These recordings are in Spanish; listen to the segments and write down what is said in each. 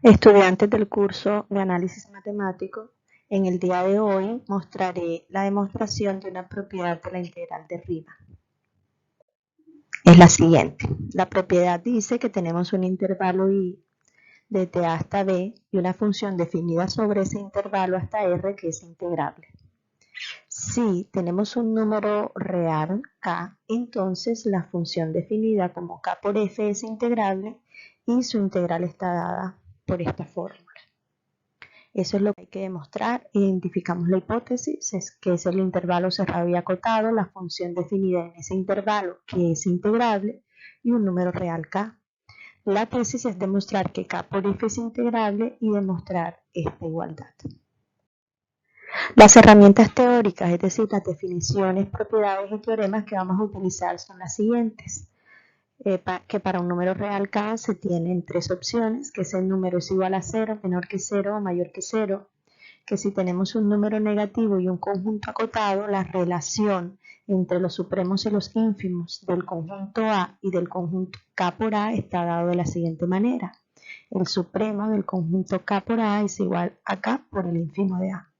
Estudiantes del curso de análisis matemático, en el día de hoy mostraré la demostración de una propiedad de la integral de Riemann. Es la siguiente. La propiedad dice que tenemos un intervalo I desde A hasta B y una función definida sobre ese intervalo hasta R que es integrable. Si tenemos un número real K, entonces la función definida como K por F es integrable y su integral está dada por esta fórmula. Eso es lo que hay que demostrar. Identificamos la hipótesis, que es el intervalo cerrado y acotado, la función definida en ese intervalo que es integrable y un número real K. La tesis es demostrar que K por F es integrable y demostrar esta igualdad. Las herramientas teóricas, es decir, las definiciones, propiedades y teoremas que vamos a utilizar son las siguientes. Que para un número real K se tienen tres opciones, que ese número es igual a 0, menor que 0 o mayor que 0, que si tenemos un número negativo y un conjunto acotado, la relación entre los supremos y los ínfimos del conjunto A y del conjunto K por A está dado de la siguiente manera. El supremo del conjunto K por A es igual a K por el ínfimo de A.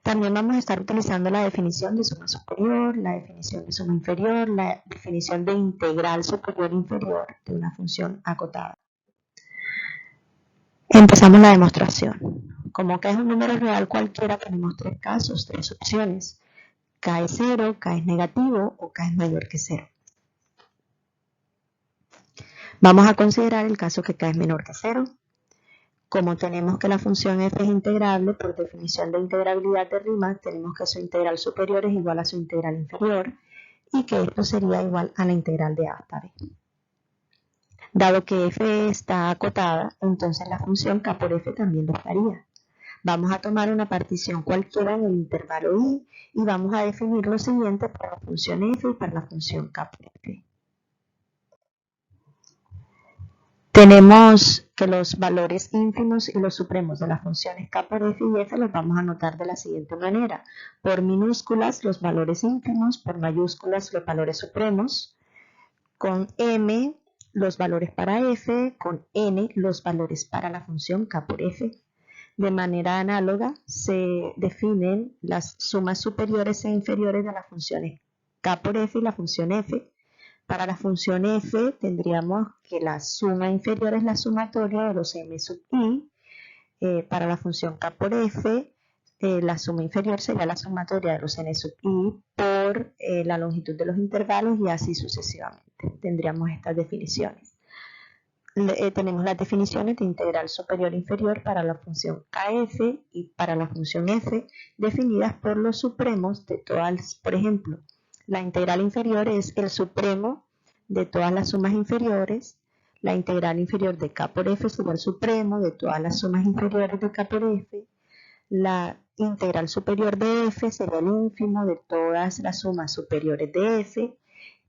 También vamos a estar utilizando la definición de suma superior, la definición de suma inferior, la definición de integral superior e inferior de una función acotada. Empezamos la demostración. Como K es un número real cualquiera, tenemos tres casos, tres opciones. K es 0, K es negativo o K es mayor que 0. Vamos a considerar el caso que K es menor que 0. Como tenemos que la función f es integrable, por definición de integrabilidad de Riemann, tenemos que su integral superior es igual a su integral inferior y que esto sería igual a la integral de a hasta b. Dado que f está acotada, entonces la función k por f también lo estaría. Vamos a tomar una partición cualquiera en el intervalo i y vamos a definir lo siguiente para la función f y para la función k por f. Tenemos que los valores ínfimos y los supremos de las funciones k por f y f los vamos a anotar de la siguiente manera. Por minúsculas los valores ínfimos, por mayúsculas los valores supremos, con m los valores para f, con n los valores para la función k por f. De manera análoga se definen las sumas superiores e inferiores de las funciones k por f y la función f. Para la función f tendríamos que la suma inferior es la sumatoria de los m sub i. Para la función k por f, la suma inferior sería la sumatoria de los n sub i por la longitud de los intervalos y así sucesivamente. Tendríamos estas definiciones. Tenemos las definiciones de integral superior e inferior para la función kf y para la función f definidas por los supremos de todas, por ejemplo, la integral inferior es el supremo de todas las sumas inferiores, la integral inferior de k por f sería el supremo de todas las sumas inferiores de k por f, la integral superior de f sería el ínfimo de todas las sumas superiores de f,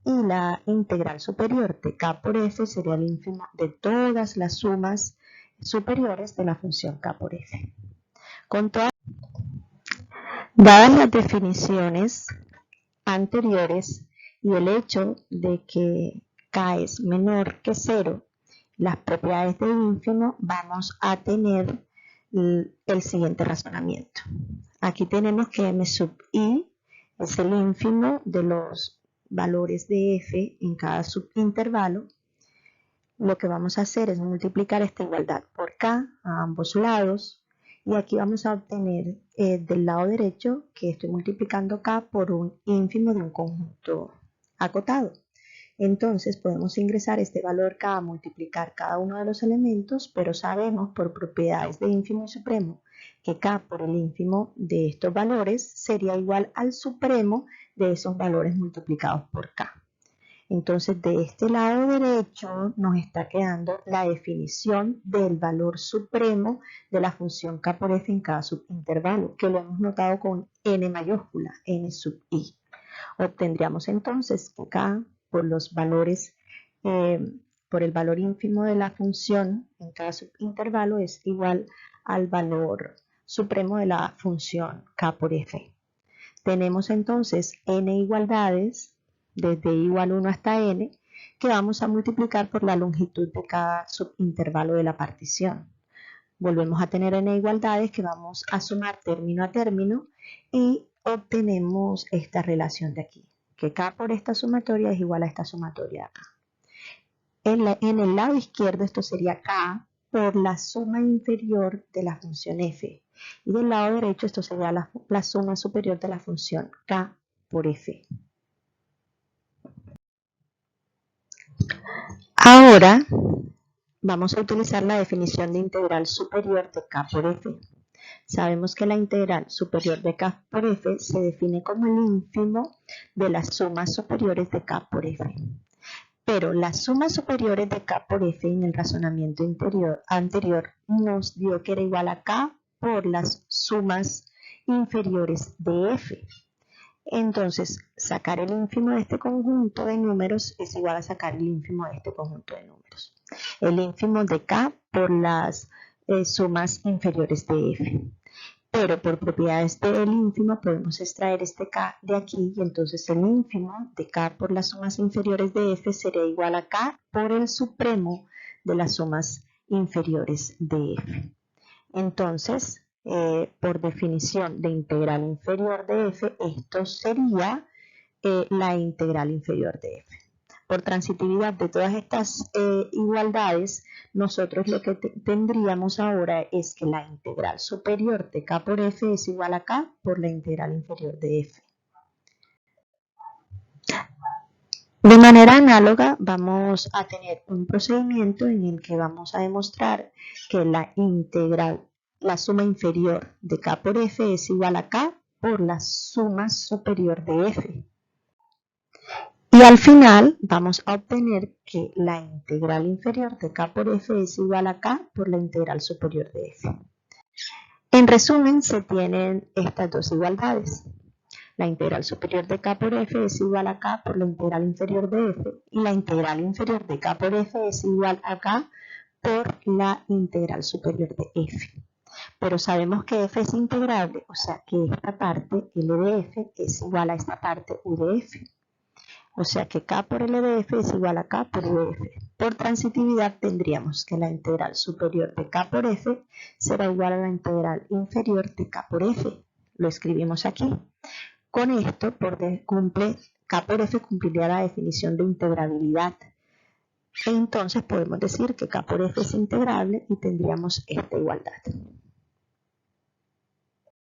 y la integral superior de k por f sería el ínfimo de todas las sumas superiores de la función k por f. Dadas las definiciones anteriores y el hecho de que k es menor que 0, las propiedades de ínfimo, vamos a tener el siguiente razonamiento. Aquí tenemos que m sub i es el ínfimo de los valores de f en cada subintervalo. Lo que vamos a hacer es multiplicar esta igualdad por k a ambos lados y aquí vamos a obtener del lado derecho que estoy multiplicando k por un ínfimo de un conjunto acotado. Entonces podemos ingresar este valor k a multiplicar cada uno de los elementos, pero sabemos por propiedades de ínfimo y supremo que k por el ínfimo de estos valores sería igual al supremo de esos valores multiplicados por k. Entonces de este lado derecho nos está quedando la definición del valor supremo de la función k por f en cada subintervalo, que lo hemos notado con n mayúscula, n sub i. Obtendríamos entonces que k por los valores, por el valor ínfimo de la función en cada subintervalo es igual al valor supremo de la función k por f. Tenemos entonces n igualdades desde i igual 1 hasta n que vamos a multiplicar por la longitud de cada subintervalo de la partición. Volvemos a tener n igualdades que vamos a sumar término a término y obtenemos esta relación de aquí, que k por esta sumatoria es igual a esta sumatoria de acá. En el lado izquierdo esto sería k por la suma inferior de la función f. Y del lado derecho esto sería la suma superior de la función k por f. Ahora vamos a utilizar la definición de integral superior de k por f. Sabemos que la integral superior de k por f se define como el ínfimo de las sumas superiores de k por f. Pero las sumas superiores de k por f en el razonamiento anterior nos dio que era igual a k por las sumas inferiores de f. Entonces, sacar el ínfimo de este conjunto de números es igual a sacar el ínfimo de este conjunto de números. El ínfimo de k por las sumas inferiores de f. Pero por propiedades del ínfimo podemos extraer este k de aquí y entonces el ínfimo de k por las sumas inferiores de f sería igual a k por el supremo de las sumas inferiores de f. Entonces, por definición de integral inferior de f, esto sería la integral inferior de f. Por transitividad de todas estas igualdades, nosotros lo que tendríamos ahora es que la integral superior de k por f es igual a k por la integral inferior de f. De manera análoga, vamos a tener un procedimiento en el que vamos a demostrar que la suma inferior de k por f es igual a k por la suma superior de f. Y al final vamos a obtener que la integral inferior de k por f es igual a k por la integral superior de f. En resumen, se tienen estas dos igualdades. La integral superior de k por f es igual a k por la integral inferior de f y la integral inferior de k por f es igual a k por la integral superior de f. Pero sabemos que f es integrable, o sea que esta parte, L de f, es igual a esta parte, U de f. O sea que k por L de f es igual a k por U de f. Por transitividad tendríamos que la integral superior de k por f será igual a la integral inferior de k por f. Lo escribimos aquí. Con esto, k por f cumpliría la definición de integrabilidad. Entonces podemos decir que k por f es integrable y tendríamos esta igualdad.